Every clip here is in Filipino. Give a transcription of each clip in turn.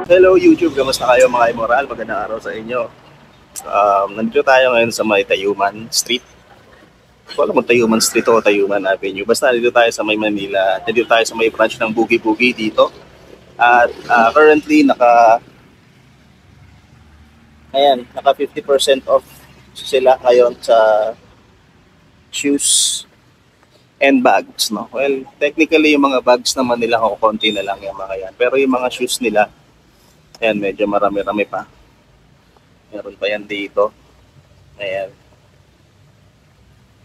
Hello YouTube, kamusta kayo mga Imoral? Magandang araw sa inyo. Nandito tayo ngayon sa may Tayuman Street. Wala mo Tayuman Street o Tayuman Avenue. Basta dito tayo sa may Manila. Dito tayo sa may branch ng Boogie Boogie dito. At currently naka 50% off sila ngayon sa shoes and bags, no? Well, technically yung mga bags naman nila konti na lang yung mga yan. Pero yung mga shoes nila, ayan, medyo marami-rami pa. Meron pa yan dito. Ayan.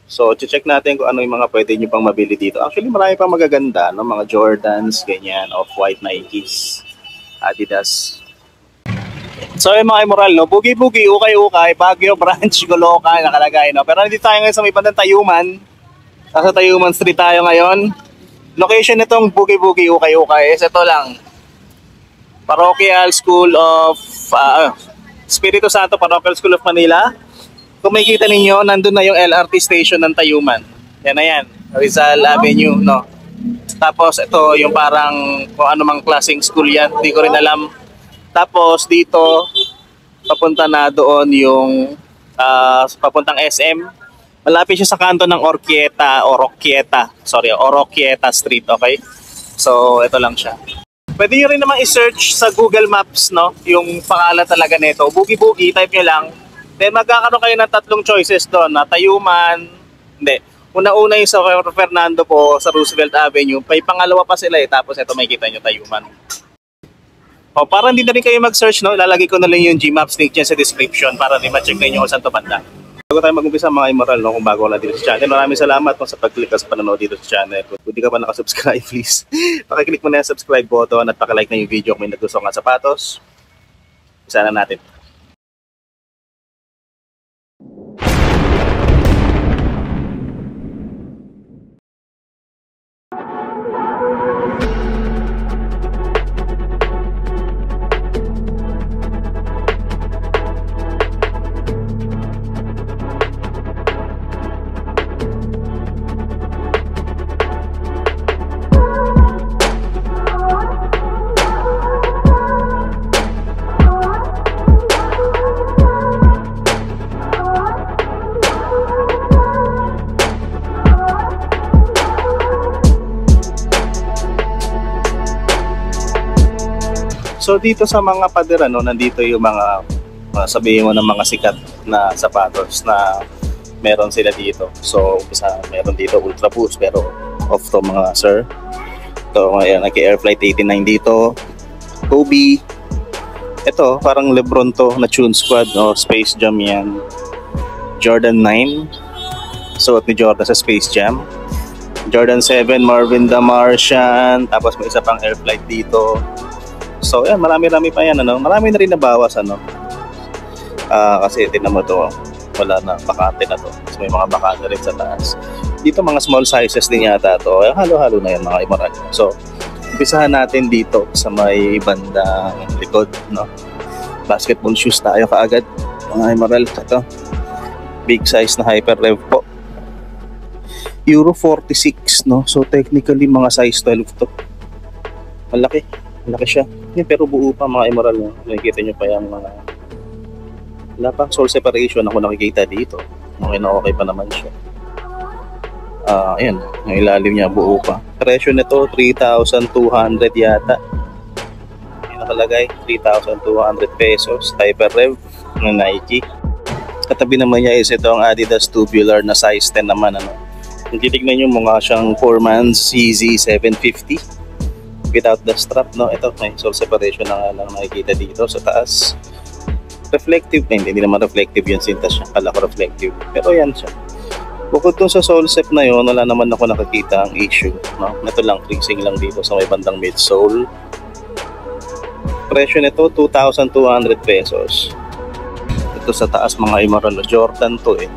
So, check natin kung ano yung mga pwede nyo pang mabili dito. Actually, marami pang magaganda, no? Mga Jordans, ganyan, Off-White Nikes, Adidas. So, yung mga Imoral, no? Boogie Boogie, Ukay-Ukay, Baguio Branch, Goloka, nakalagay, no? Pero nandito tayo ngayon sa may bandang Tayuman. Nasa Tayuman Street tayo ngayon. Location nitong Boogie Boogie, Ukay-Ukay is ito lang. Parochial School of Espiritu Santo Parochial School of Manila. Kung makikita ninyo, nandun na yung LRT station ng Tayuman. Yan na yan, Rizal Avenue, no? Tapos ito yung parang kung ano mang klaseng school yan, hindi ko rin alam. Tapos dito papunta na doon yung papuntang SM. Malapit siya sa kanto ng Oroquieta Street, okay? So ito lang siya. Pwede nyo rin naman i-search sa Google Maps, no? Yung pangalan talaga nito. Boogie Boogie, type nyo lang. Then magkakaroon kayo ng tatlong choices doon. Na Tayuman, hindi. Una-una yung sa Fernando po, sa Roosevelt Avenue. May pangalawa pa sila eh. Tapos ito may kita nyo, Tayuman. O, para hindi na rin kayo mag-search, no? Ilalagay ko na lang yung Gmaps link dyan sa description para rin ma-check na nyo kung saan to banda. Bago tayo mag-umpisa mga Imoral, no, kung bago wala dito sa channel, maraming salamat no, sa pag-click sa panonood dito sa channel. Kung hindi ka pa nakasubscribe, please pakiclick mo na yung subscribe button at pakilike na yung video kung may nagustuhan ka sapatos. Isa na natin. So dito sa mga pader, no, nandito yung mga sabihin mo ng mga sikat na sapatos na meron sila dito. So isa meron dito Ultra Boost pero off to mga sir. So ayan, nag-Air Flight 89 dito. Kobe. Ito parang Lebron to na Tune Squad, no, Space Jam yan. Jordan 9. Suot ni Jordan sa Space Jam. Jordan 7 Marvin the Martian. Tapos may isa pang Air Flight dito. So yan, marami-rami pa yan, ano? Marami na rin nabawas, ano? Kasi tinan mo to, wala na, bakante na to. So, may mga bakante rin sa taas. Dito mga small sizes din yata to. Halo-halo na yan mga Imoral. So, umpisahan natin dito sa may bandang likod, no? Basketball shoes tayo kaagad. Mga Imoral, ito. Big size na Hyper Rev po. Euro 46, no? So, technically mga size 12 to. Malaki. Malaki siya. Yan, pero buo pa mga Imoral. No? Nakikita nyo pa yung mga wala pang sole separation ako nakikita dito. Okay na okay pa naman siya. Ayan. Yung ilalim niya buo pa. Presyo nito 3,200 yata. Yung nakalagay 3,200 pesos. Hyper Rev ng Nike. Katabi naman niya is ito ang Adidas Tubular na size 10 naman. Ano? Kung titignan nyo mga siyang 4-man's Yeezy 750. Without the strap, no? Ito may sole separation na lang nakikita dito sa taas. Reflective, hindi naman reflective yung sintas niya, kala ko reflective, pero yan siya. Bukod dun sa sole set na yun, wala naman ako nakakita ang issue, no? Ito lang, creasing lang dito sa may bandang midsole. Presyo nito 2,200 pesos. Ito sa taas mga Imoral, Jordan to eh,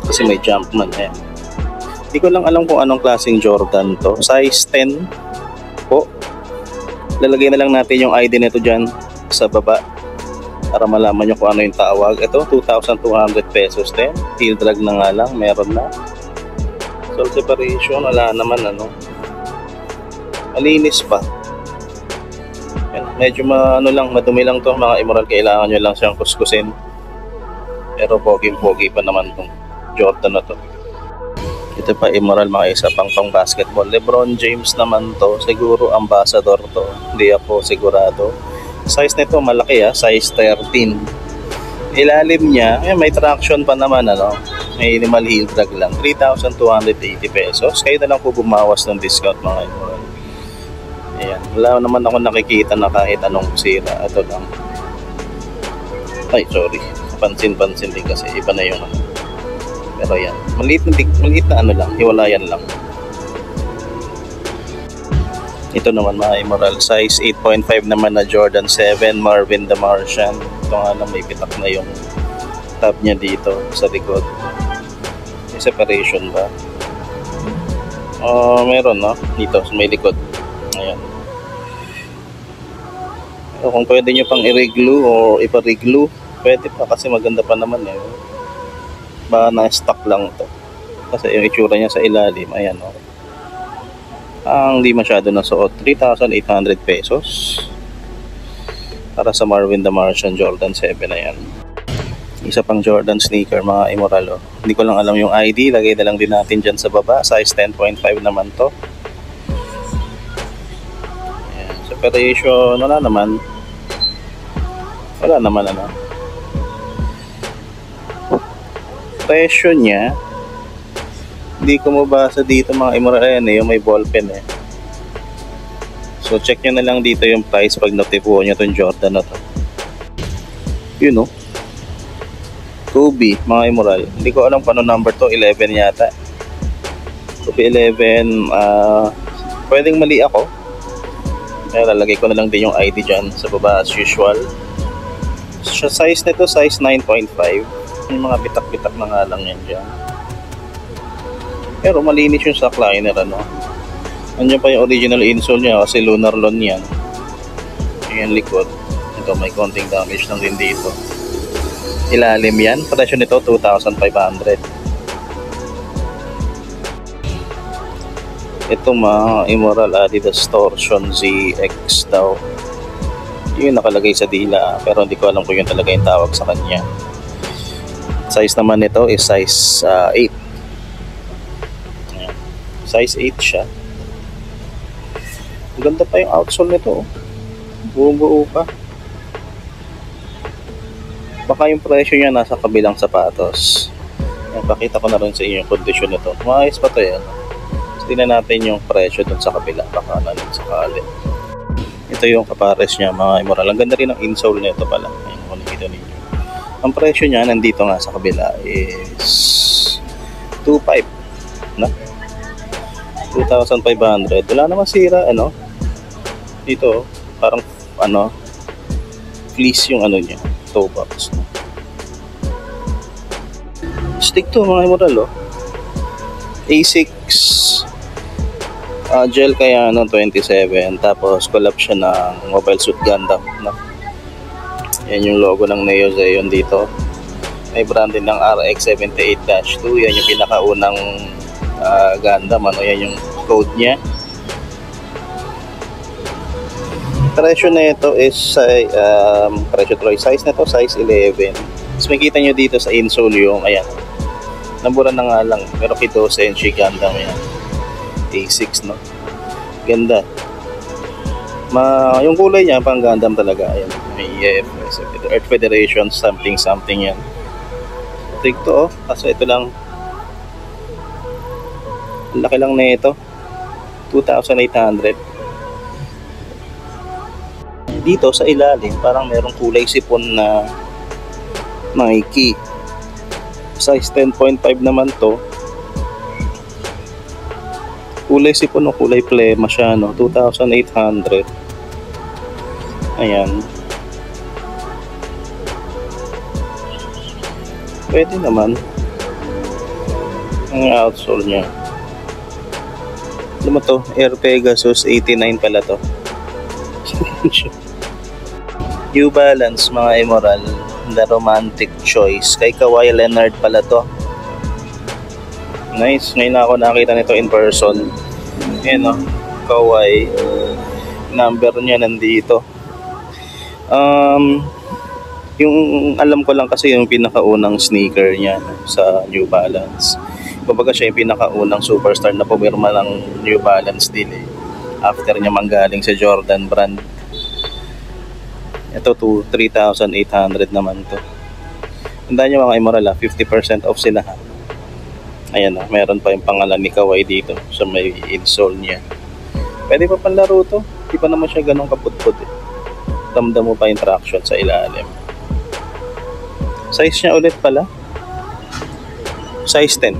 kasi may Jumpman eh. Hindi ko lang alam kung anong klaseng Jordan to. Size 10 po. Lalagay na lang natin yung ID nito dyan sa baba para malaman nyo kung ano yung tawag. Ito 2,200 pesos din. Heel drag na nga lang, meron na. Sole separation, wala naman ano. Malinis pa. Yan. Medyo ano lang, madumi lang to mga Emerald. Kailangan nyo lang siyang kuskusin. Pero pogi-pogi pa naman tong Jordan na to. Ito pa Emerald, mga isa pang basketball. LeBron James naman to. Siguro ambassador to. Hindi ako sigurado. Size nito malaki size 13. Ilalim niya, may traction pa naman may minimal heel drag lang. 3,280 pesos. Kayo na lang po bumawas ng discount mga Emerald. Ayan, wala naman ako nakikita na kahit anong sira. Ito lang. Ay, sorry. Pansin-pansin din kasi iba na yung Pero yan, maliit na lang, hiwalayan lang. Ito naman mga Emerald, size 8.5 naman na Jordan 7 Marvin the Martian. Ito nga lang, may pitak na yung tab niya dito sa likod. May separation ba? Meron dito sa may likod. Ayan. So, kung pwede nyo pang i-reglue o ipa-reglue, pwede pa kasi maganda pa naman Baka na-stock lang to. Kasi yung itsura niya sa ilalim, ayan ang di masyado na suot. 3,800 pesos. Para sa Marvin the Martian Jordan 7 na yan. Isa pang Jordan sneaker mga Emerald Hindi ko lang alam yung ID. Lagay na lang din natin dyan sa baba. Size 10.5 naman to. Separation, wala naman presyo niya hindi ko mabasa dito mga Emerald. Yung may ballpen so check nyo na lang dito yung price pag notipuan nyo itong Jordan na to. Kobe mga Emerald, hindi ko alam paano number to. 11 yata, Kobe 11. Pwedeng mali ako. Kaya lalagay ko na lang din yung ID dyan sa baba as usual. Size nito size 9.5. Yung mga bitak-bitak na nga lang yan dyan. Pero malinis yung stock liner Andiyan pa yung original insole niya kasi lunar loan yan. Yung likod. Ito may konting damage lang din dito. Ilalim yan. Presyo nito 2,500. Ito mga Emerald Adidas Torsion ZX daw. Yung nakalagay sa dila pero hindi ko alam kung yun talaga yung tawag sa kanya. Size naman nito is size 8. Ayan. Size 8 siya. Maganda pa yung outsole nito. Buo-buo pa. Baka yung presyo niya nasa kabilang sapatos. Ayan, pakita ko na rin sa inyo yung condition nito. Maayos pa to yan. Tingnan natin yung presyo dun sa kabila. Baka nanin sakali. Ito yung kapares niya mga Emerald. Ang ganda rin ng insole nito pala. Ayun, kung nakita ninyo. Ang presyo niya nandito nga sa kabila is 2,500 na 2,500. Wala naman sira dito parang fleece yung niya, toe box stick to mga Emerald Asics gel kaya 27, tapos collab siya ng Mobile Suit Gundam yan yung logo ng Neo Zeon dito. May brand din ng RX-78-2. Yan yung pinakaunang Gundam yan yung code nya. Presyo na ito is size na ito size 11. Tapos makikita nyo dito sa insole yung nabura na nga lang pero Kido Senshi Gundam yan. A6 ganda. Yung kulay niya pang Gundam talaga. Ayan, may Earth Federation something yan. Take to kasi ito lang. Ang laki lang na ito. 2,800. Dito sa ilalim parang merong kulay sipon na Nike. Size 10.5 naman to. Kulay sipon o kulay plema siya 2,800. Ayan. Pwede naman. Ang outsole niya. Ano to? Air Pegasus 89 pala to. New Balance mga Emerald. The romantic choice. Kay Kawhi Leonard pala to. Nice. Ngayon na ako nakita nito in person. Ayan Kawhi. Number niya nandito. Um, yung alam ko lang kasi yung pinakaunang sneaker niya no, sa New Balance. Kumbaga siya yung pinakaunang superstar na pumirma ng New Balance din eh. After niya manggaling sa Jordan brand. Ito to 3,800 naman to. Tandaan nyo mga Immoral 50% off sila ha. Ayan na, meron pa yung pangalan ni Kawhi dito sa may insole niya. Pwede pa panlaro to. Di pa naman siya ganun kaputput eh. Damdam mo pa yung traction sa ilalim. Size niya ulit pala. Size 10.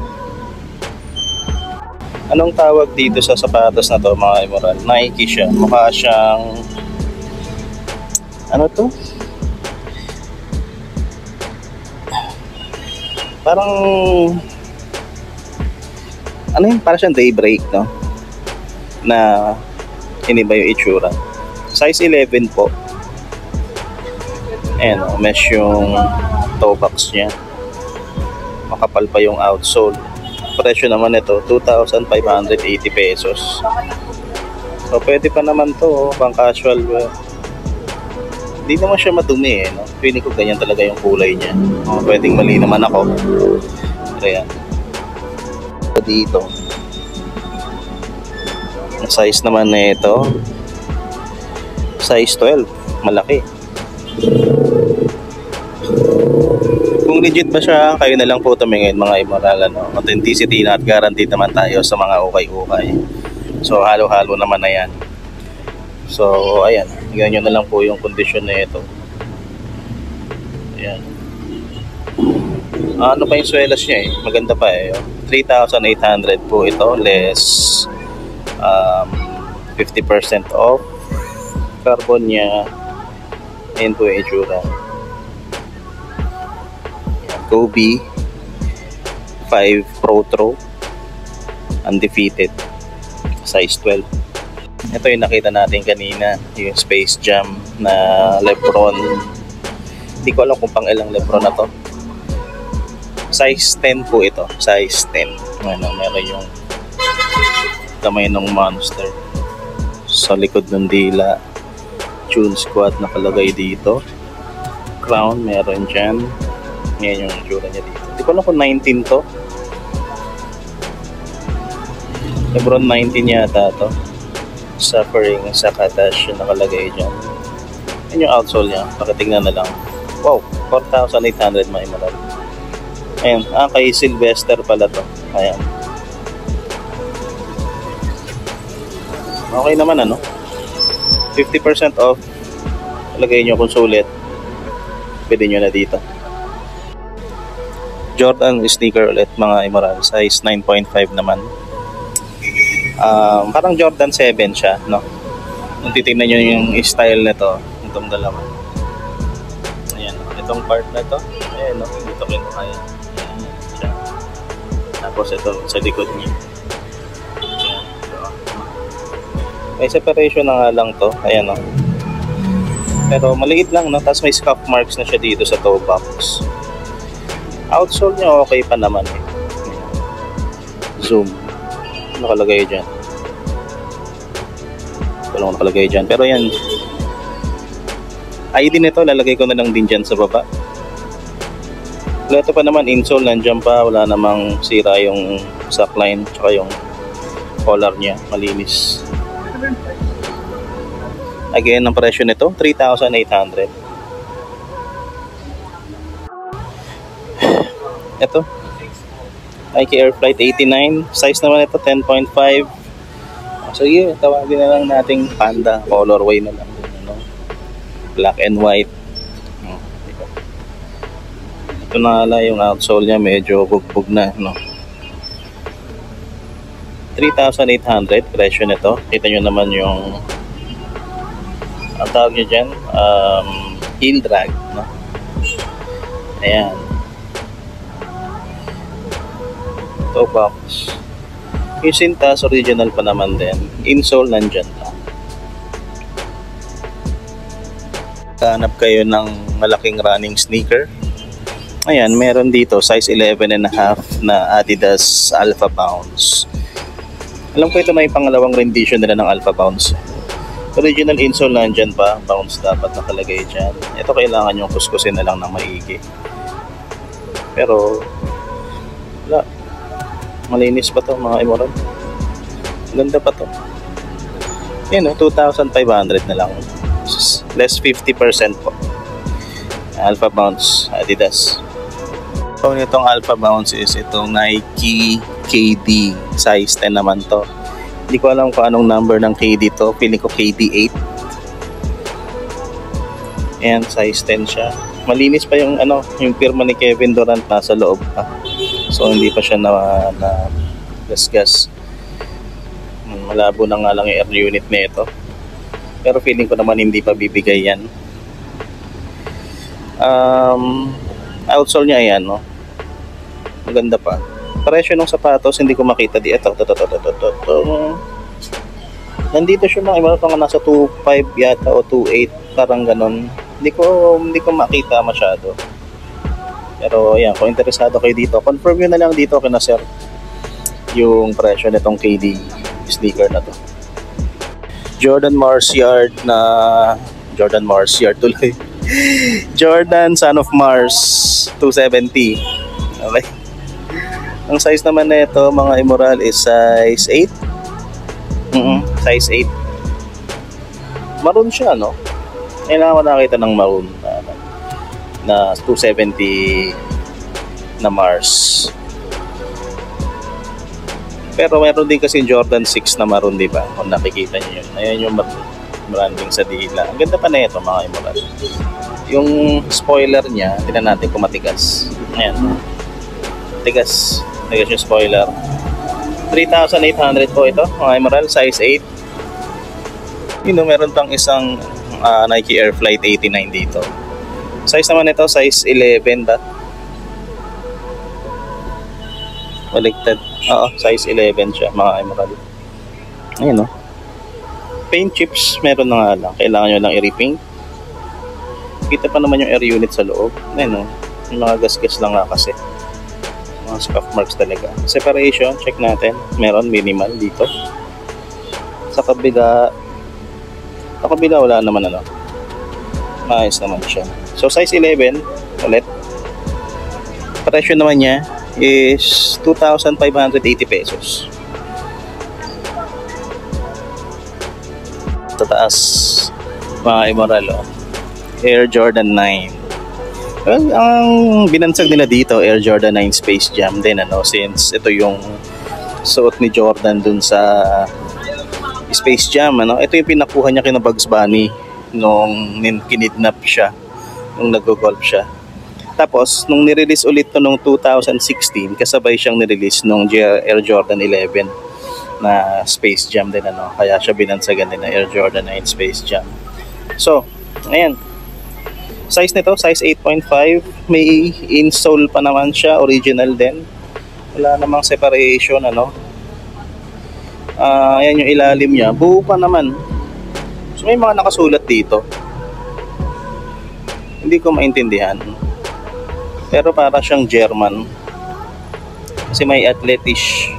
Anong tawag dito sa sapatos na to mga Immoral? Nike siya. Mukha siyang ano to? Parang ano yun? Parang siyang daybreak no? Na iniba yung itsura. Size 11 po. Ayan o, mesh yung toe box nya. Makapal pa yung outsole. Presyo naman ito 2,580 pesos. So pwede pa naman to pang casual wear. Hindi naman siya madumi eh no? Feeling ko ganyan talaga yung kulay nya. Pwedeng mali naman ako. Ayan. Dito ang size naman na ito size 12, malaki. Kung legit ba siya, kayo na lang po tumingin mga Immoral no? Authenticity na at guaranteed naman tayo sa mga ukay-ukay. So halo-halo naman na yan. So ayan, ganyan na lang po yung kondisyon na ito. Ayan. Ano pa yung swelas niya eh, maganda pa eh. 3,800 po ito, less 50% off. Carbon niya. Ayan po yung itsura. Kobe 5 Pro Throw undefeated, size 12. Ito yung nakita natin kanina, yung Space Jam na Lebron. Hindi ko alam kung pang ilang Lebron na to. Size 10 po ito, size 10. Ano, meron yung kamay ng monster sa likod ng dila. Tune Squad nakalagay dito. Crown meron dyan. Ngayon yung itsura niya dito. Hindi ko alam kung 19 to. Lebron 19 yata to. Suffering sa Kadash yung nakalagay dyan. Yan yung outsole niya. Pakitignan na lang. Wow, 4,800 mga Immoral. Ayan, kay Sylvester pala to. Ayan. Okay naman ano. 50% off. Lagay nyo kung sulit. Pwede nyo na dito. Jordan sneaker ulit mga Immoral. Size 9.5 naman. Parang Jordan 7 siya, no? Kung titignan nyo yung style nito, itong dalawa. Ayan, itong part na to. Ayan, no? Dito kinuha yan. Tapos ito sa likod niya. May separation na nga lang to. Ayan o. Pero maliit lang no. Tapos may scuff marks na siya dito sa toe box. Outsole niya okay pa naman eh. Zoom. Nakalagay dyan. Walang nakalagay dyan. Pero yan. ID nito lalagay ko na lang din dyan sa baba. Ito pa naman insole nandiyan pa. Wala namang sira yung sackline. Tsaka yung collar niya. Malinis. Again, ang presyo nito 3,800. Ito Nike Air Flight 89. Size naman ito 10.5. Sige, tawagin na lang nating Panda. Colorway na lang, ano? Black and white. Ito na lang yung outsole niya, medyo bugbog na, no? 3,800 presyo nito. Kita nyo naman yung ang tawag nyo dyan, heel drag, no? Ayan. Toe box. Yung sintas original pa naman din. Insole nandyan pa. Hanap kayo ng malaking running sneaker. Ayan, meron dito size 11.5 na Adidas Alpha Bounce. Alam ko ito na yung pangalawang rendition nila ng Alpha Bounce. Original insole nandyan pa, bounce dapat nakalagay dyan. Ito kailangan yung kuskusin na lang ng maigi. Pero wala, malinis pa to mga Imoral. Ganda pa to. Yan o, 2,500 na lang. Less 50% po. Alpha Bounce Adidas. So nitong Alpha Bounce is itong Nike KD. Size 10 naman to. Hindi ko alam kung anong number ng KD to. Feeling ko KD 8. Ayan, size 10 siya. Malinis pa yung yung pirma ni Kevin Durant nasa loob pa. So hindi pa siya na gasgas. Malabo na nga lang yung air unit na ito. Pero feeling ko naman hindi pa bibigay yan. Outsole niya ayan, no. Maganda pa. Presyo ng sapatos hindi ko makita di ito. Nandito siya mga mga nasa 2.5 yata o 2.8 parang ganon. Hindi ko makita masyado. Pero ayan, kung interesado kayo dito, confirm nyo na lang dito kina sir yung presyo nitong KD sneaker na to. Jordan Marciard tuloy. Jordan Son of Mars 270. Okay. Ang size naman na ito mga Imoral is size 8. Size 8. Maroon siya, no? Kailangan ko nakita ng maroon na 270 na Mars. Pero meron din kasi Jordan 6 na maroon, di ba? Kung nakikita niyo yun. Ayan yung branding sa dila. Ang ganda pa na ito mga Imoral. Yung spoiler niya, tingnan natin kung matigas. Ayan. Tigas yung spoiler. 3,800 po ito mga Imoral, size 8. Meron pang isang Nike Air Flight 89 dito. Size naman ito, size 11 ba? Baliktad. Oo, size 11 siya mga Imoral. Ayun, no? Paint chips meron na nga lang. Kailangan nyo lang i-repaint. Kita pa naman yung air unit sa loob. Ayun, no? Yung mga gasgas lang nga kasi. Mga scuff marks talaga. Separation, check natin. Meron minimal dito. Sa kabila wala naman maayos naman siya. So size 11 ulit. Presyo naman niya is 2,580 pesos. Sa taas mga Imoral, Air Jordan 9. Well, ang binansag nila dito, Air Jordan 9 Space Jam din, since ito yung suot ni Jordan dun sa Space Jam, ito yung pinakuha niya kina Bugs Bunny nung kinidnap siya, nung nag-golf siya. Tapos, nung nirelease ulit to nung 2016, kasabay siyang nirelease nung Air Jordan 11 na Space Jam din, kaya siya binansagan din na Air Jordan 9 Space Jam. So, ayan. Size nito, size 8.5. May insole pa naman siya, original din. Wala namang separation, ayan yung ilalim niya, buo pa naman. So may mga nakasulat dito. Hindi ko maintindihan. Pero para siyang German. Kasi may Athletisch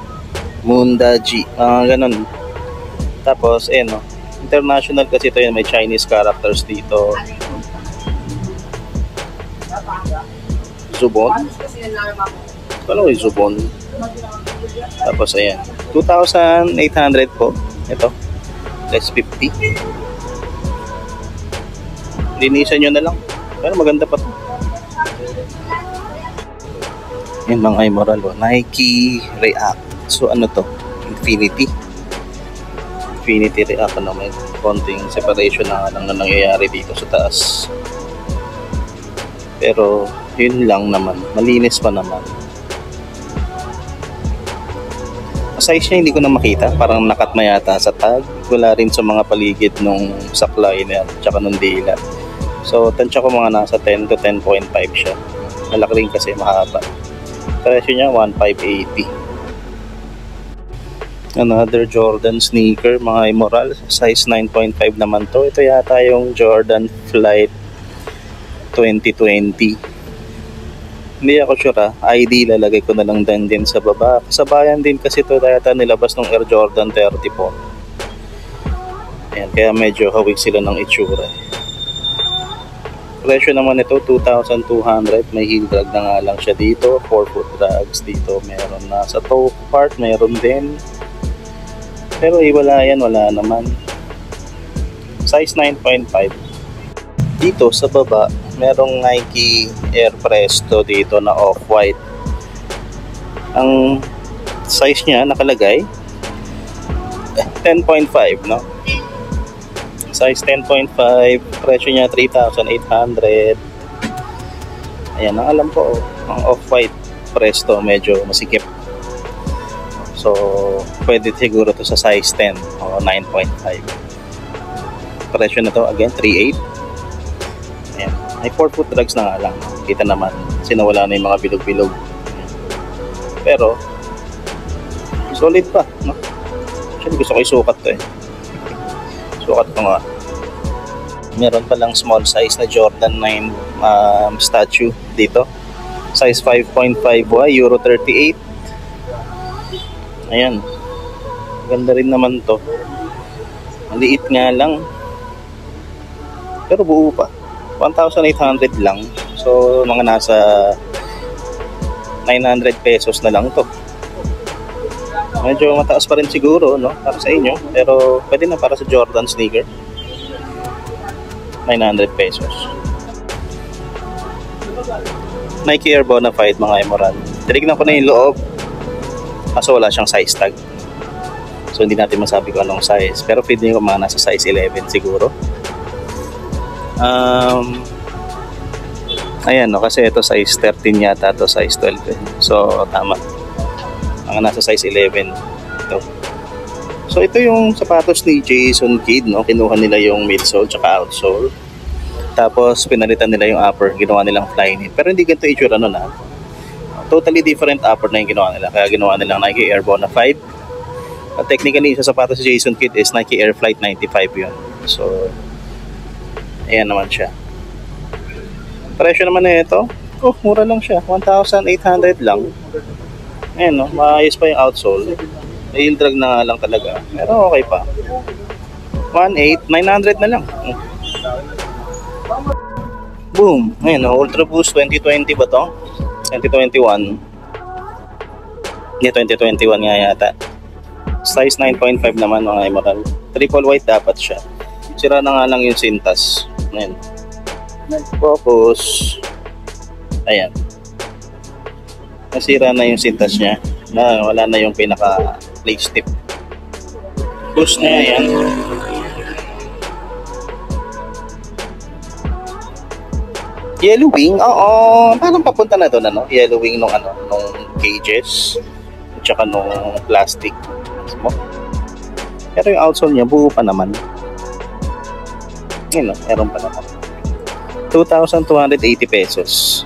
Mundaji, ganun. Tapos, international kasi ito yun, may Chinese characters dito. Zubon. Ano yung Zubon? Tapos ayan, 2,800 po. Ito, less 50. Linisan nyo na lang. Pero maganda pa to. Yan mga Imoral, Nike React. So ano to? Infinity React, may konting separation na lang na nangyayari dito sa taas. Pero yun lang naman, malinis pa naman. Size niya hindi ko na makita, parang nakat na yata sa tag. Wala rin sa mga paligid nung suckliner tsaka nung dila. So tansya ko mga nasa 10 to 10.5 siya. Malaki rin kasi mahaba. Presyo niya 1,580. Another Jordan sneaker mga Imoral, size 9.5 naman to. Ito yata yung Jordan Flight 2020. Hindi ako sure, ID lalagay ko na lang din sa baba. Kasabayan din kasi ito yata nilabas ng Air Jordan 34. Ayan, kaya medyo hawig sila ng itsura. Presyo naman ito 2,200. May heel drag na nga lang siya dito. 4-foot drags dito. Meron na sa toe part, meron din. Pero wala yan, wala naman. Size 9.5. Dito sa baba, merong Nike Air Presto dito na off-white. Ang size niya nakalagay 10.5, no? Size 10.5, presyo niya 3,800. Ayan, ang alam ko, ang off-white Presto medyo masikip. So, pwede siguro to sa size 10 o 9.5. Presyo na to, again, 3,800. Ayan, ay 4-foot drags na nga lang. Kita naman, sinawala na yung mga bilog-bilog. Pero, solid pa, no? Actually, gusto ko isukat to eh. Sukat ko nga. Meron palang small size na Jordan 9 statue dito. Size 5.5Y, Euro 38. Ayan. Ganda rin naman to. Maliit nga lang. Pero buo pa. 1,800 lang. So, mga nasa 900 pesos na lang to. Medyo mataas pa rin siguro, no? Para sa inyo. Pero pwede na para sa Jordan sneaker. 900 pesos. Nike Air Bonafide mga Emerald. Tinignan ko na yung loob. Kaso wala siyang size tag. So hindi natin masabi kung anong size. Pero feeling ko mga nasa size 11 siguro. Ayan, no? Kasi ito size 13 yata. Ito size 12. So tama. Mga nasa size 11 ito. So ito yung sapatos ni Jason Kidd, no? Kinuha nila yung midsole tsaka outsole. Tapos pinalitan nila yung upper, ginawa nilang Flyknit. Pero hindi ganito itsura nun ha. Totally different upper na yung ginawa nila. Kaya ginawa nilang Nike Air Bonafide. At technically sa sapatos ni Jason Kidd is Nike Air Flight 95 yun. So ayan naman siya. Presyo naman na ito, oh mura lang siya, 1,800 lang. Ayan, no? Maayos pa yung outsole. Heel drag na nga lang talaga. Pero okay pa. 1,800, 900 na lang. Boom! Ayan, no? Ultra Boost 2020 ba to? 2021. Hindi, 2021 nga yata. Size 9.5 naman mga Emerald. Triple white dapat siya. Sira na nga lang yung sintas. Ayan. Focus. Ayan. Nasira na yung sintas niya. Wala na yung pinaka place tip. Push na yan. Yellow wing, oo. Parang papunta na doon, ano? Yellow wing nung cages. At saka nung plastic. Pero yung outsole niya, buo pa naman. Yun, no? Meron pa naman. 2,280 pesos.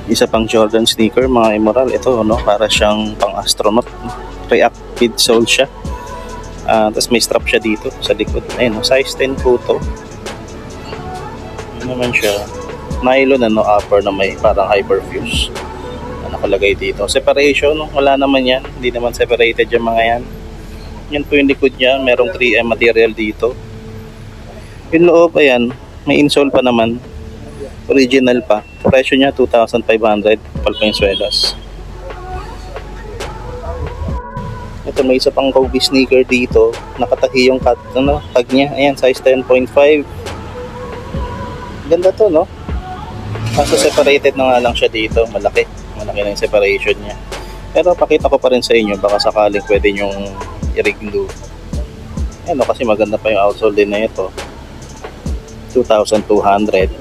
Isa pang Jordan sneaker mga Emerald. Ito, no? Para siyang pang astronaut. React midsole siya. Tapos may strap siya dito sa likod. Ayun, no? Size 10 po to. Ano naman siya? Nylon, upper na may parang hyperfuse. Nakalagay dito. Separation, no? Wala naman yan. Hindi naman separated yung mga yan. Yan po yung likod niya. Merong 3M material dito. Yung loob, ayan. May insole pa naman. Original pa. Presyo niya 2,500. Palpengsuelas. Ito, may isa pang Kobe sneaker dito. Nakatahi yung tag niya. Ayan, size 10.5. Ganda to, no? Kaso separated na nga lang siya dito. Malaki na yung separation niya. Pero pakita ko pa rin sa inyo. Baka sakaling pwede nyong i-reglue. Ano, kasi maganda pa yung outsole din na ito. 2,200.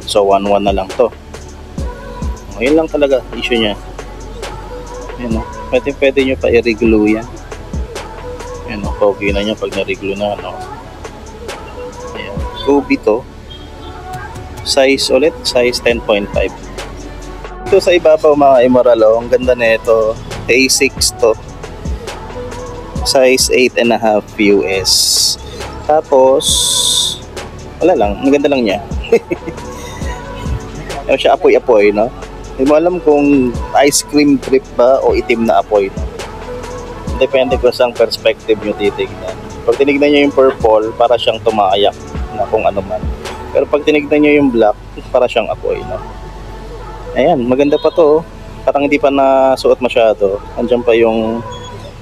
So 1,100 na lang to. Yun lang talaga issue niya. Ayan, no? Pwede nyo pa i-reglue yan. Ayan, no? Pogi na niya pag na-reglue na, no? Ayan. Kobe to. Size ulit, size 10.5. Ito sa ibabaw mga Emerald, oh, ang ganda na ito. A6 to. Size 8.5 US. Tapos wala lang, ang ganda lang niya. Ano siya, apoy-apoy, no? Hindi mo alam kung ice cream drip ba o itim na apoy, no? Depende kung saan perspective nyo titignan. Pag tinignan nyo yung purple, para siyang tumayak na kung ano man. Pero pag tinignan nyo yung black, para siyang apoy, no? Ayan, maganda pa to. Parang hindi pa nasuot masyado. Andiyan pa yung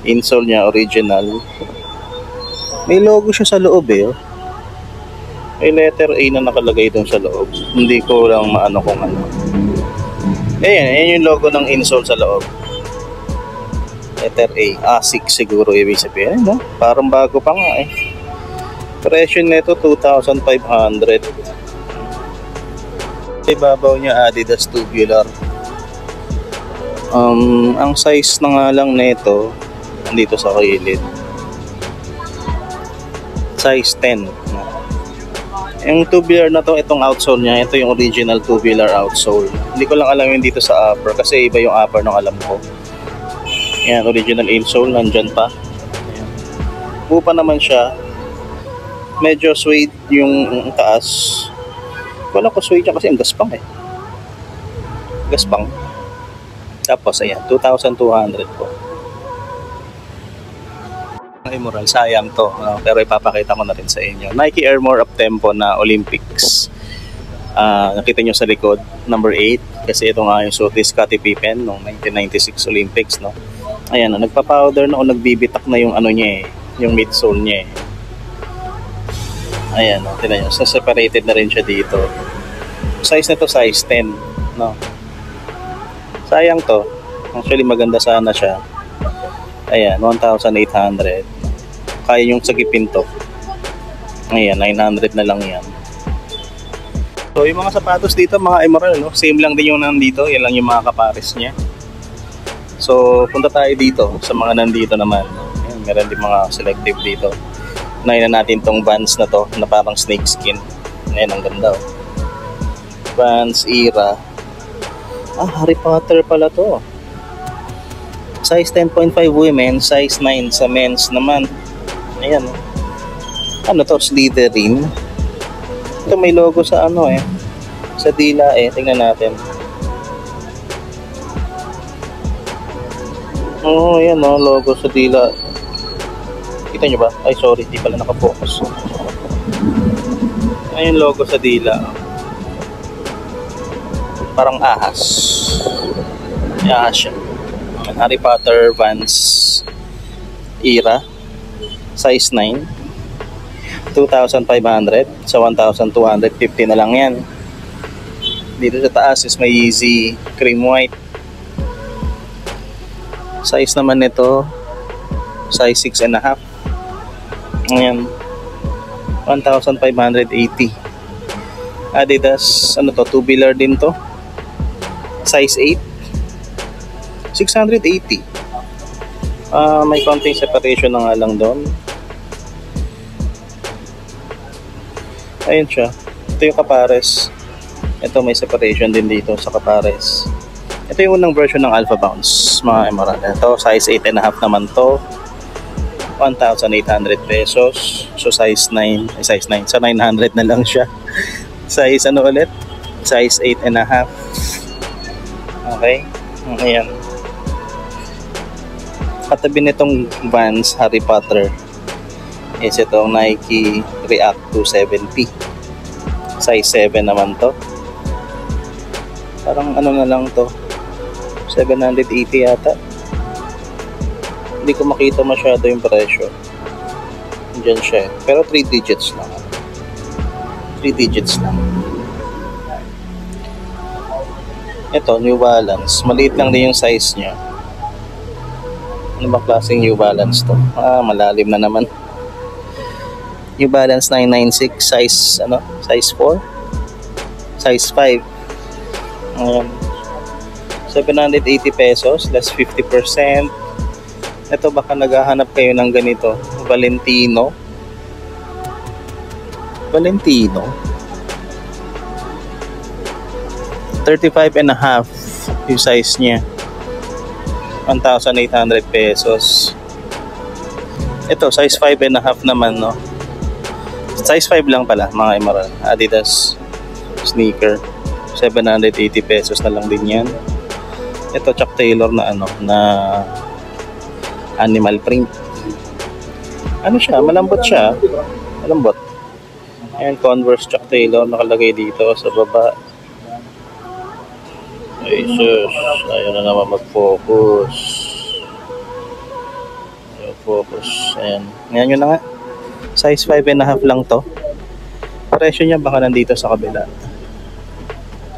insole niya, original. May logo siya sa loob eh. Oh. May letter A na nakalagay doon sa loob. Hindi ko lang maano kung ano. Ayan yung logo ng insole sa loob. Letter A. ASIC siguro ibig sabihin. No? Parang bago pa nga eh. Presyo nito 2,500. Ibabaw niya Adidas tubular. Ang size na nga lang nito nandito sa kilid. Size 10. Yung tubular na to, itong outsole niya, ito yung original tubular outsole. Hindi ko lang alam yung dito sa upper kasi iba yung upper ng alam ko. Yan, original insole, nandyan pa. Ayan. Buo pa naman siya. Medyo suede yung taas. Wala ko suede niya kasi ang gaspang eh. Gaspang. Tapos ayan, 2,200 po. Immoral, sayang to, pero ipapakita ko na rin sa inyo. Nike Air More Uptempo na Olympics. Nakita nyo sa likod, number 8, kasi ito nga yung suot ni Scottie Pippen noong 1996 Olympics, no. Ayan, nagpa-powder na o nagbibitak na yung ano niya eh, yung midsole niya eh. Ayan, tingnan nyo, so separated na rin siya dito. Size nito size 10, no. Sayang to. Actually maganda sana siya. Ayan, 1,800. Kaya yung sagipin to. Ayan, 900 na lang yan. So yung mga sapatos dito, mga Emerald, no? Same lang din yung nandito. Yan lang yung mga kapares niya. So punta tayo dito sa mga nandito naman. Ayan, meron din mga selective dito. Unahin na natin tong Vans na to na parang snake skin. Ayan, ang ganda oh. Vans era. Harry Potter pala to. Size 10.5 women, size 9 sa men's naman. Ayan. Ano to? Slytherin. Ito may logo sa ano eh. Sa dila eh. Tingnan natin. Oh, ayan oh. Logo sa dila. Kita nyo ba? Ay sorry. Di pala nakafocus. Ayan logo sa dila. Parang ahas. Ahas siya. Harry Potter Vans era size 9 2,500 sa 1,250 na lang yan. Dito sa taas is may Yeezy cream white. Size naman nito size 6.5. Ayan 1,580. Adidas ano to, tubular din to, size 8 680. May konting separation na nga lang doon. Ayun siya. Ito yung kapares. Ito may separation din dito sa kapares. Ito yung unang version ng Alpha Bounce, mga Emerald. Ito size 8.5 naman to. 1,800 pesos. So size 9, size 9. Sa 900 na lang siya. Size ano ulit? Size 8.5. Okay. Ayan. Katabi nitong Vans Harry Potter is itong Nike React 270. Size 7 naman to. Parang ano na lang to, 780 yata. Hindi ko makita masyado yung presyo. Diyan siya. Pero 3 digits lang. 3 digits lang. Ito, New Balance. Maliit lang din yung size niya. Ano ba klaseng New Balance to? Malalim na naman. New Balance 996 size ano? Size 4? Size 5. Ayan. 780 pesos less 50%. Ito baka naghahanap kayo ng ganito. Valentino. 35.5 yung size niya. 1,800 pesos. Ito size 5.5 naman, no. Size 5 lang pala, mga Emerald. Adidas sneaker. 780 pesos na lang din yan. Ito Chuck Taylor na ano, na Animal print. Ano siya? Malambot siya. Malambot. Ayan, Converse Chuck Taylor nakalagay dito sa baba. Ay, sus. Ayaw na naman mag-focus. Ayaw focus. Ayan. Ayan yun na nga. Size 5.5 lang to. Presyo niya baka nandito sa kabila.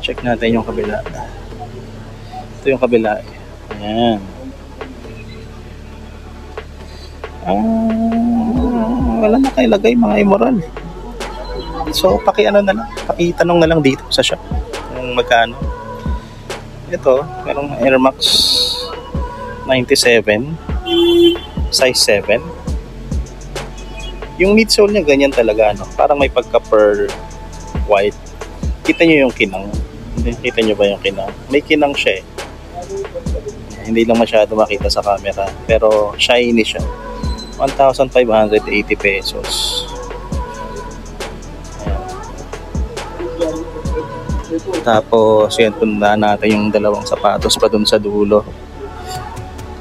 Check natin yung kabila. Ito yung kabila. Ayan. Wala na kailagay mga immoral. So, pakitanong na lang dito sa shop kung magkano. Ito, merong Air Max 97 size 7. Yung midsole niya ganyan talaga, no? Parang may pagka-pearl white. Kita nyo yung kinang. Kita nyo ba yung kinang? May kinang siya eh. Hindi lang masyado makita sa camera, pero shiny siya. 1,580 pesos. Tapos yan, puntaan natin yung dalawang sapatos pa dun sa dulo.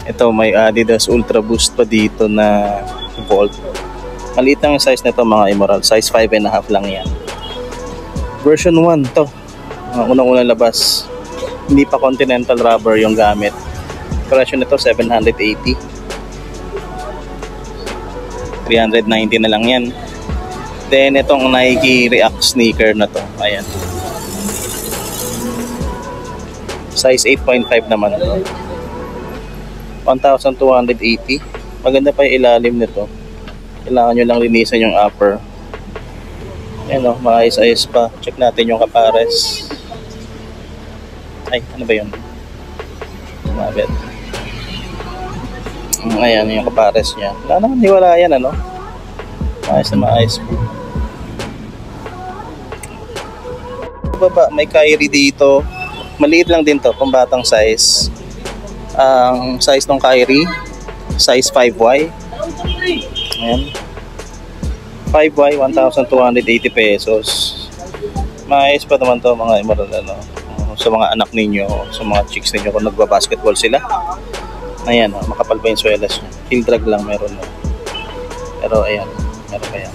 Ito may Adidas Ultra Boost pa dito na Volt. Maliit lang yung size nito mga immoral. Size 5.5 lang yan. Version 1 to. Unang-unang labas. Hindi pa Continental rubber yung gamit. Presyo nito 780. 390 na lang yan. Then itong Nike React sneaker na to. Ayan. Size 8.5 naman. 1,280. Maganda pa yung ilalim nito. Kailangan nyo lang linisan yung upper. Ayan o, maayos-ayos pa. Check natin yung kapares. Ay, ano ba yun? Mabit. Ayan yung kapares niya. Wala naman hiwala yan, ano? Maayos na maayos po. Baba, may Kyrie dito. Maliit lang din to, pang batang size. Ang size ng Kyrie, size 5Y. Ayan. 5Y, 1,280 pesos. Maayos pa naman to mga immoral, ano? Sa mga anak ninyo, sa mga chicks ninyo kung nagbabasketball sila. Ayan, makapal pa yung swelas niya. Heel drag lang meron. Pero ayan, meron pa yan.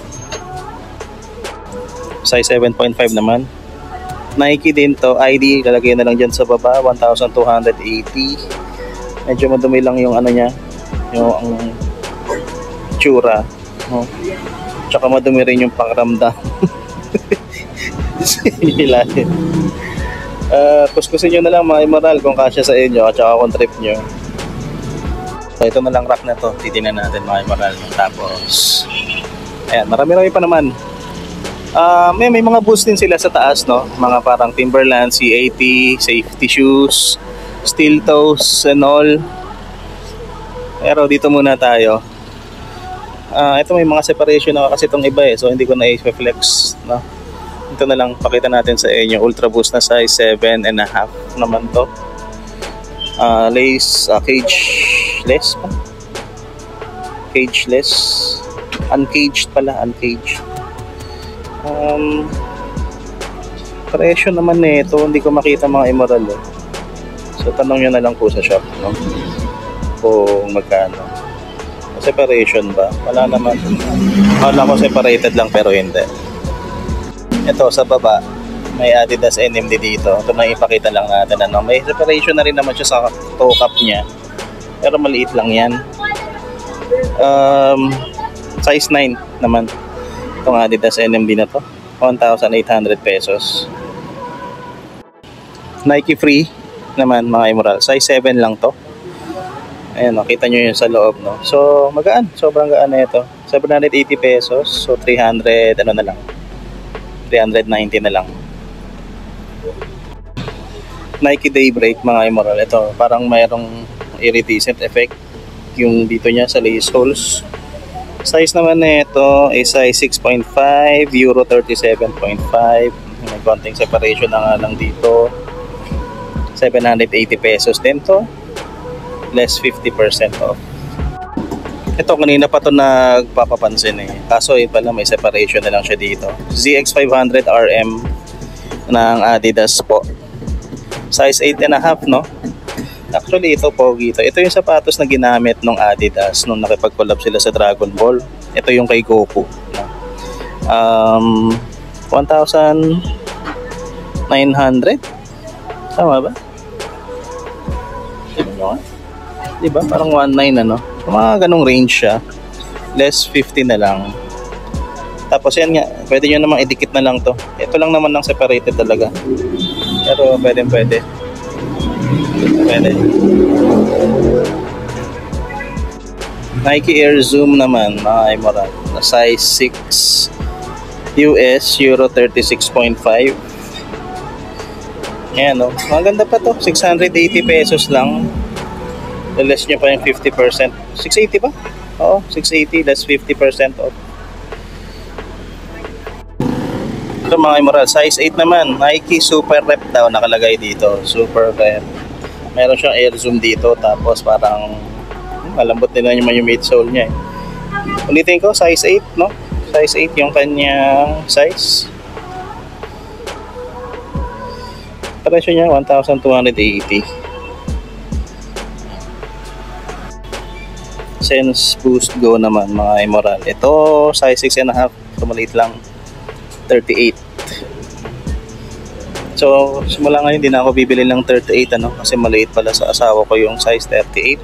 Size 7.5 naman. Nike din to, ID lalagay na lang dyan sa baba, 1,280. Medyo madumi lang yung ano niya, yung tsura, no? Tsaka madumi rin yung pakiramdam. Hilahin. Kuskusin nyo na lang mga immoral kung kasya sa inyo at saka kung trip nyo. So ito na lang rack na to, titignan natin mga immoral. Tapos ayan, marami-rami pa naman. May mga boost din sila sa taas, no? Mga parang Timberland, C80, safety shoes, steel toes and all. Pero dito muna tayo. Ito may mga separation na kasi itong iba eh, so hindi ko na i-flex, no? Ito na lang pakita natin sa inyo. Ultra Boost na size 7.5 naman to. Lace, cageless pa. Cageless. Uncaged pala, uncaged. Presyo naman nito, hindi ko makita mga immoral eh. So tanong nyo na lang po sa shop, no? Kung magkano. Separation ba? Wala naman. Wala ko separated lang pero hindi. Ito sa baba, may Adidas NMD dito. Ito na ipakita lang natin, ano? May separation na rin naman siya sa toe cap niya. Pero maliit lang yan. Size 9 naman. Itong Adidas NMD na to, 1,800 pesos. Nike Free naman mga immoral, size 7 lang to. Ayan, nakita nyo yun sa loob, no? So magaan, sobrang gaan na ito. 780 pesos, so 300 ano na lang, 390 na lang. Nike Daybreak mga immoral, ito parang mayroong iridescent effect yung dito niya sa lace holes. Size naman nito ay size 6.5, Euro 37.5. May konting separation na nga lang dito. 780 pesos din to. Less 50% off. Ito kanina pa to nagpapapansin eh. Kaso pala may separation na lang siya dito. ZX500 RM ng Adidas po. Size 8.5, no? Actually, ito pogi ito. Ito yung sapatos na ginamit nung Adidas nung nakipag-collab sila sa Dragon Ball. Ito yung kay Goku. 1,900? Tama ba? Diba? Parang 1,900 ano? Mga ganong range siya. Less 50 na lang. Tapos yan nga, pwede nyo namang idikit na lang to. Ito lang naman ng separated talaga. Pero pwede. Nike Air Zoom naman, mga Imoral. Size 6 US, Euro 36.5. Ayan o, maganda pa to. 680 pesos lang. Less nyo pa yung 50%. 680 ba? Oo, 680 less 50% off. Ito mga Imoral, size 8 naman. Nike Super Rep daw nakalagay dito. Super Rep. Meron siyang air zoom dito. Tapos parang malambot din na yung midsole niya eh. Ulitin ko, size 8 no? Size 8 yung kanyang size. Presyo niya 1,280. Sense Boost Go naman mga Imoral. Ito size 6.5. So maliit lang. 38. So simula ngayon hindi na ako bibili ng 38 ano, kasi maliit pala sa asawa ko yung size 38.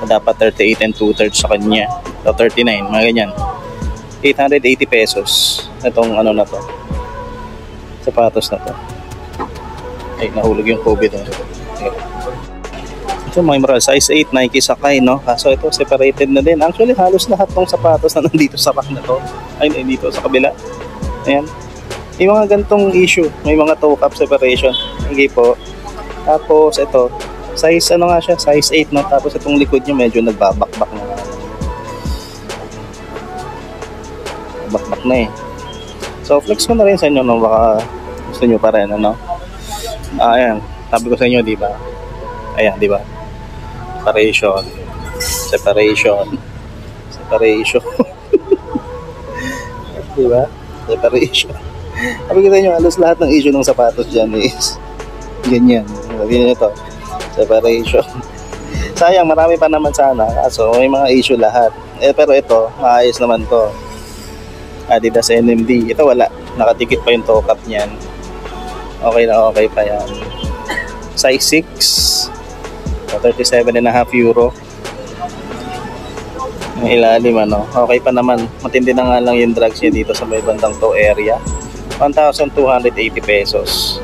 Dapat 38 and 2/3 sa kanya. So 39, mga ganyan. 880 pesos itong ano na to, sapatos na to. Ay, nahulog yung COVID eh. Ito mga Imoral, size 8 Nike Sakay no. Kaso ito separated na din. Actually halos lahat ng sapatos na nandito sa rack na to ay dito sa kabila. Ayan. May mga gantong issue. May mga toe cap separation. Hindi po. Tapos ito, size ano nga siya, size 8 no. Tapos itong likod nyo medyo nagbabakbak na. Bakbak na eh. So flex ko na rin sa inyo no, baka gusto nyo pa rin ano. Ayan, sabi ko sa inyo di ba? Ayan, di ba? Separation. Di ba? Separation. Sabi ko sa inyo, halos lahat ng issue ng sapatos dyan is ganyan. Sabi nyo ito, separation. Sayang, marami pa naman sana. Kaso may mga issue lahat. Pero ito, maayos naman to. Adidas NMD. Ito wala. Nakatikit pa yung toe cap niyan. Okay na okay pa yan. Size 6. 37.5 euro. Yung ilalim ano. Okay pa naman. Matindi na nga lang yung drags niya dito sa may bandang toe area. 1,280 pesos.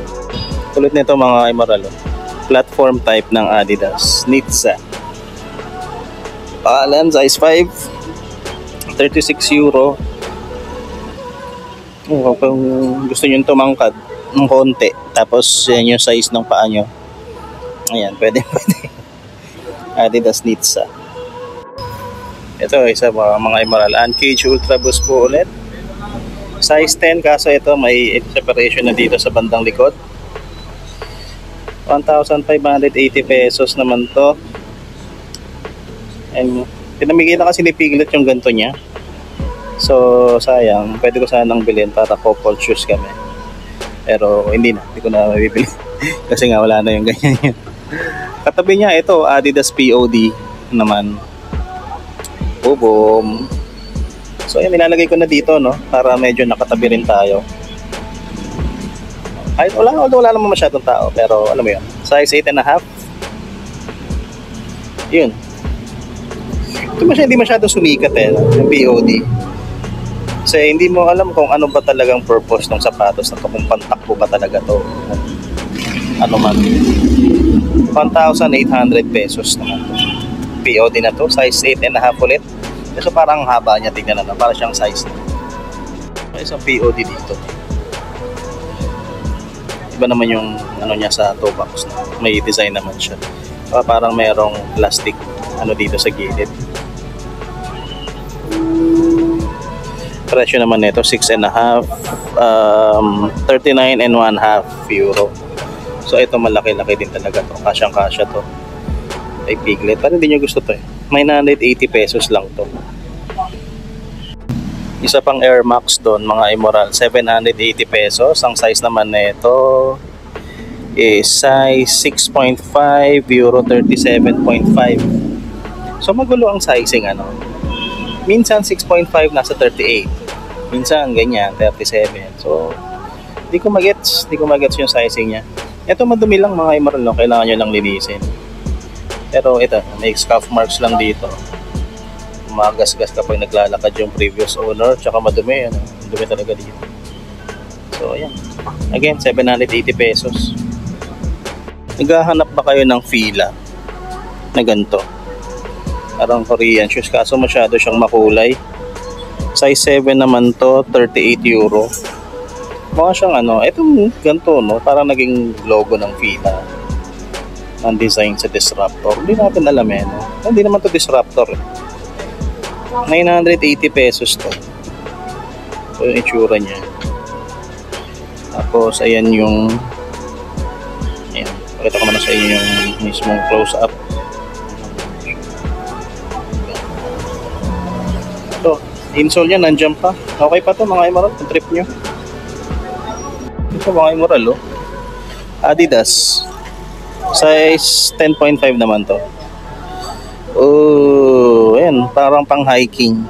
Tulad nito mga Imoral. Platform type ng Adidas. Nitsa. Paalan, size 5. 36 euro. Kung gusto nyo tumangkad ng konti, tapos yan yung size ng paa nyo. Ayan, pwede. Adidas Nitsa. Ito, isa pa mga Imoral. Uncaged Ultra Boost po ulit. Size 10, kaso ito may separation na dito sa bandang likod. 1,580 pesos naman to. And pinamigay na kasi ni Piglet yung ganito niya. So sayang, pwede ko sanang bilhin para couple shoes kami. Pero hindi ko na mabibili. Kasi nga wala na yung ganyan yun. Katabi niya ito, Adidas POD naman. Boom. So yun, nilalagay ko na dito no, para medyo nakatabi rin tayo. Kahit wala naman masyadong tao, pero alam mo yun, size 8.5. Yun. Ito hindi masyadong sumikat eh, no? Yung POD. Kasi hindi mo alam kung ano ba talagang purpose ng sapatos na to, kung pantakbo ba talaga to. Ano man. 1,800 pesos naman to. POD na to, size 8.5 ulit. So parang haba niya, tignan na, para siyang size na. May isang POD dito. Iba naman yung ano niya sa toe box na. May design naman siya. Parang mayroong plastic ano dito sa gilid. Presyo naman nito 6.5, 39.5 euro. So ito malaki-laki din talaga to. Kasyang-kasya to. Ay Piglet. Parang hindi nyo gusto to eh. May 980 pesos lang to. Isa pang Air Max doon mga Imoral, 780 pesos. Ang size naman nito is size 6.5, Euro 37.5. So magulo ang sizing ano. Minsan 6.5 nasa 38. Minsan ganyan, 37. So di ko magets yung sizing niya. Ito madumi lang mga Emerald, no? Kailangan nyo lang linisin. Pero ito, may scuff marks lang dito. Magasgas kapag naglalakad yung previous owner, tsaka madumi, ano? Dumi talaga dito. So ayan. Again, 780 pesos. Naghahanap ba kayo ng fila na ganito? Parang Korean shoes, kaso masyado siyang makulay. Size 7 naman to, 38 euro. Mukha siyang ano, itong ganito, no? Parang naging logo ng fila ng design sa Disruptor. Hindi natin alam eh, no? Hindi naman to Disruptor eh. 980 pesos to. So yung itsura niya. Tapos ayan yung, ayan, pakita ko naman sa inyo yung mismong close up. Ito, insole niya nandiyan pa. Okay pa to mga Emerald, ang trip nyo. Ito mga Emerald, oh. Adidas size 10.5 naman to. Oh, ayan, parang pang hiking.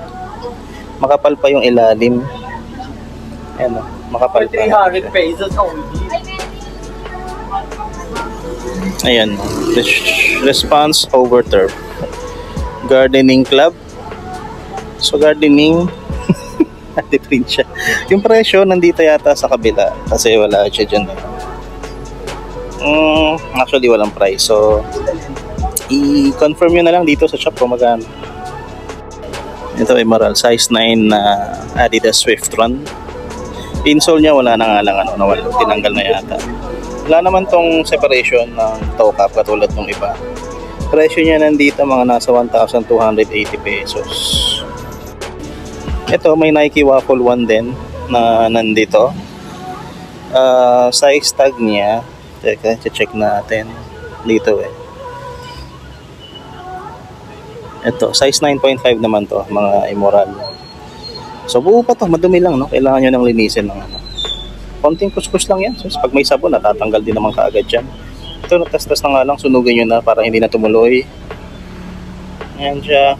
Makapal pa yung ilalim. Ayan, oh, makapal pa. 300 pesos only. Ayan, Response over turf. Gardening club. So gardening different siya. Yung presyo nandito yata sa kabila kasi wala siya dyan. Actually walang price. So i-confirm nyo na lang dito sa shop kung magkano. Ito ay Emerald, size 9 na Adidas Swift Run. Insole niya wala na nga lang, ano, nawala, tinanggal na yata. Wala naman tong separation ng toe cap katulad ng iba. Presyo niya nandito mga nasa 1,280 pesos. Ito may Nike Waffle 1 din na nandito. Size tag niya, check natin dito eh. Ito, size 9.5 naman to mga Emerald. So buo pa to, madumi lang, no? Kailangan nyo nang linisin ng ano. Konting kuskus lang yan. So, pag may sabon, natatanggal din naman kaagad yan. Ito, natastas na nga lang, sunugin nyo na para hindi na tumuloy. Ayan siya.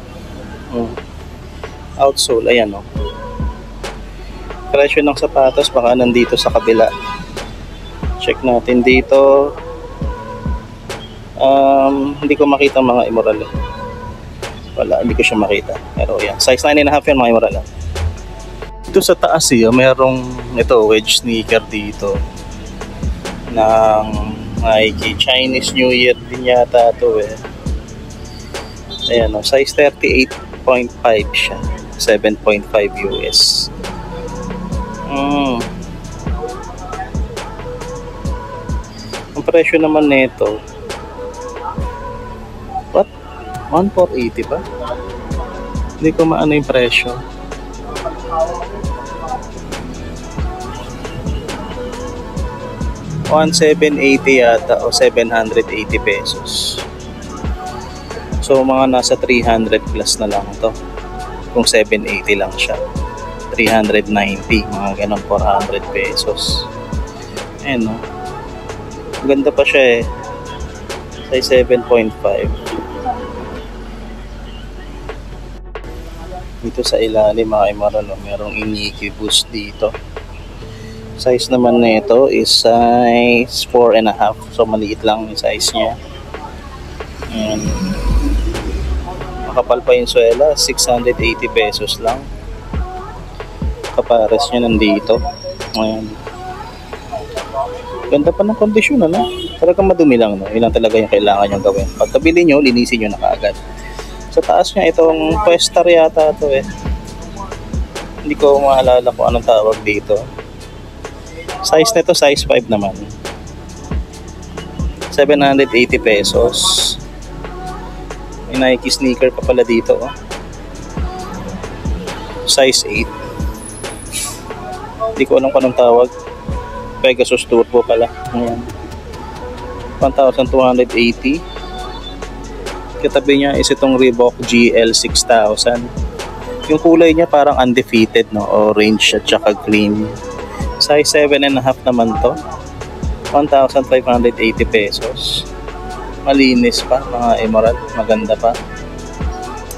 Outsole, ayan o. Presyo ng sapatos, baka nandito sa kabila. Check natin dito. Hindi ko makita mga Emerald. Wala, hindi ko siya makita. Pero yan, size 9.5 yan mga Emerald. Dito sa taas merong ito, wedge sneaker dito ng Nike. Chinese New Year din yata ito eh. Ayan o, size 38.5 siya. 7.5 US. Ang presyo naman nito, what? 1,480 ba? Hindi ko maano yung presyo. $1,780 yata o 780 pesos. So mga nasa 300 plus na lang to. Kung 780 lang siya, 390, mga ganon, 400 pesos. Ayan o, ganda pa siya eh. Size 7.5. Dito sa ilalim mga Emerald, merong Iniki Boost dito. Size naman nito is size 4.5. So maliit lang yung size niya. Ayan. Makapal pa yung suela, 680 pesos lang. Kapares niya nandito. Ayan. Ganda pa ng kondisyon, ano? Talagang madumi lang, no? Yun lang talaga yung kailangan nyo gawin. Pagkabili nyo, linisin nyo na kaagad. Sa taas niya, itong Questar yata ito eh. Hindi ko maalala kung anong tawag dito. Size nito, size 5 naman. 780 pesos. May Nike sneaker pa pala dito. Oh. Size 8. Hindi ko alam kung anong tawag. Pegasus Turbo pala. Ayan. 1,280. Katabi niya is itong Reebok GL 6000. Yung kulay niya parang undefeated, no? Orange at saka green. Size 7.5 naman to. 1,580 pesos. Malinis pa, mga emerald, maganda pa.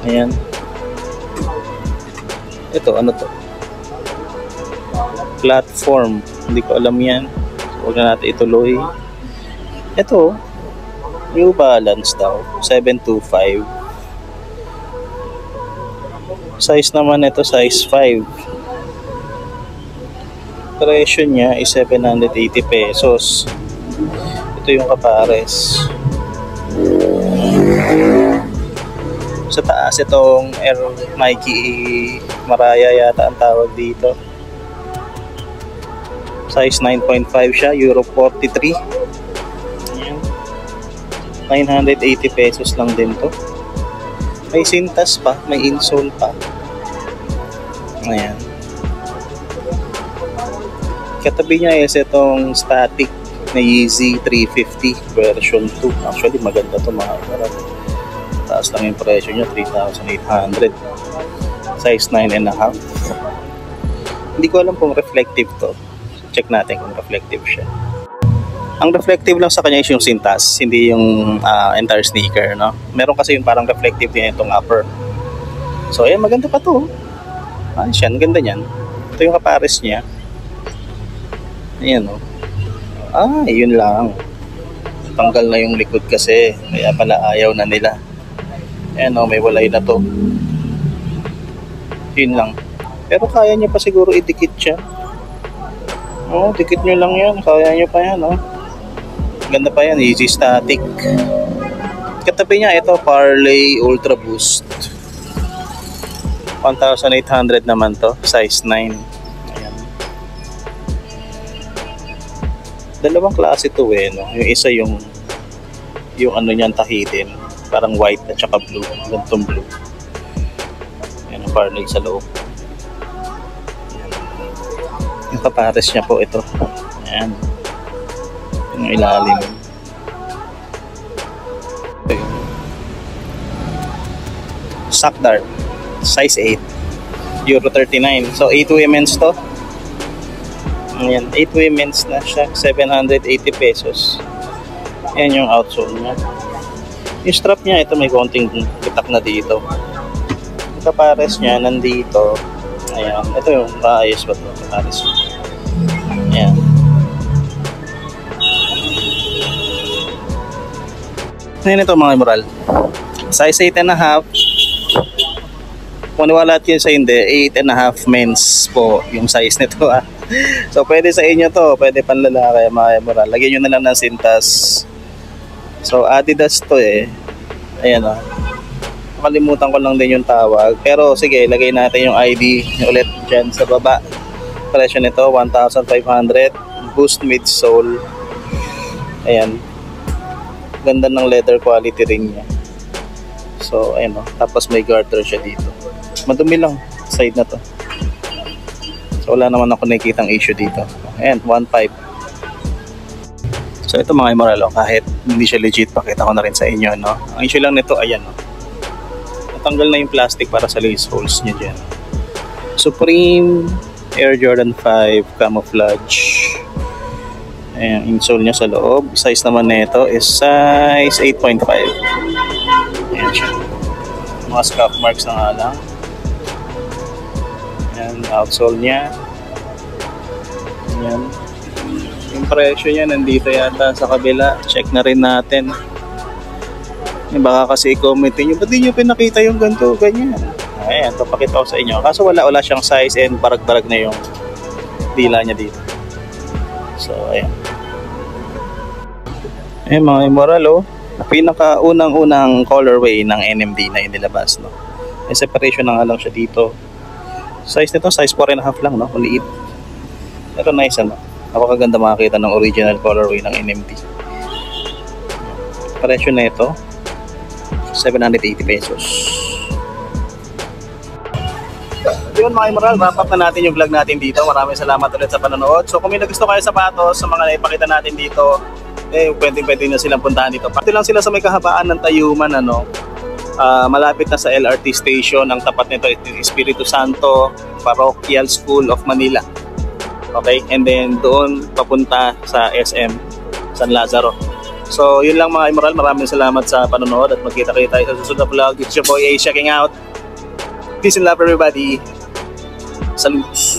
Ayan. Ito, ano to? Platform, hindi ko alam yan. Huwag na natin ituloy. Ito, New Balance daw, 725. Size naman ito, size 5. Presyo niya is 780 pesos. Ito yung kapares. Sa taas itong Air Nike Maraya yata ang tawag dito. Size 9.5 siya, Euro 43. Ayan. 980 pesos lang din to. May sintas pa, may insole pa. Ayan. Katabi niya is itong static na Yeezy 350 version 2. Actually maganda to, mga emerald. Taas lang yung presyo niya, 3,800. Size 9.5. Hindi ko alam kung reflective to. Check natin kung reflective siya. Ang reflective lang sa kanya is yung sintas, hindi yung entire sneaker, no? Meron kasi yung parang reflective din itong upper. So ayan, maganda pa to. Siya, ang ganda niyan. Ito yung kapares niya. Ayan, no? Yun lang. Tanggal na yung likod kasi, kaya pala ayaw na nila. Ayan, no? May walay na to. Yun lang. Pero kaya nyo pa siguro idikit siya. Dikit nyo lang yan. Kaya nyo pa yan, no? Ganda pa yan, Easy Static. Katabi niya ito, Parley Ultra Boost. 1,800 naman to, size 9. Ayan. Dalawang klase to no? Yung isa yung ano niyan, tahitin. Parang white at saka blue. Gantong blue. Ayan, ang Parley sa loob. Ayan. Yung kapares niya po ito. Ayan. Yung ilalim. Sock Dart, size 8, Euro 39. So 8 women's to. Ayan, 8 women's na siya, 780 pesos. Ayan yung outsole niya. Yung strap niya, ito may konting bitak na dito. Yung kapares niya nandito. Ayan, ito yung maayos pa ito, kapares niya. Ayan. Ngayon ito, mga emerald, size 8.5. Maniwala at yun sa hindi, 8.5 men's po yung size nito. So pwede sa inyo to, pwede panlalaki, mga emerald. Lagyan nyo na lang ng sintas. So Adidas to ayan nakalimutan ko lang din yung tawag, pero sige, lagay natin yung ID ulit dyan sa baba. Presyo nito 1,500. Boost midsole. Ayan, ganda ng leather quality ring niya. So ayun tapos may garter siya dito. Madumi lang side na to. So wala naman ako nakikitang issue dito. Ayan, 1.5. So ito, mga emerald, kahit hindi siya legit, pakita ko na rin sa inyo, no? Ang issue lang nito, ayan, natanggal na yung plastic para sa lace holes niya dyan. Supreme Air Jordan 5 camouflage. Ayan, insole niya sa loob. Size naman nito is size 8.5. Ayan siya. Mga scuff marks na nga lang. Ayan, outsole niya. Ayan. Yung presyo niya nandito yata sa kabila. Check na rin natin. Baka kasi i-comment nyo, ba't di nyo pinakita yung ganito, ganyan. Ayan, ito pakita ko sa inyo. Kaso wala siyang size and barag-barag na yung dila niya dito. So, ayan. Ayan, mga emerald, pinaka-unang colorway ng NMD na inilabas, no? May separation na nga lang siya dito. Size nito, size 4.5 lang, no? Maliit. Pero nice, napakaganda makakita ng original colorway ng NMD. Presyo na ito 780 pesos. Yun, mga emerald, wrap up na natin yung vlog natin dito. Maraming salamat ulit sa panonood. So kung may nagusto kayo sapatos sa mga naipakita natin dito, pwede na silang puntahan dito. Pati lang sila sa may kahabaan ng Tayuman, malapit na sa LRT station. Ang tapat nito is Espiritu Santo Parochial School of Manila. Okay, and then doon papunta sa SM San Lazaro. So yun lang mga Immoral, maraming salamat sa panonood at magkita-kita tayo sa susunod na vlog. It's your boy A checking out. Peace and love everybody. Salute.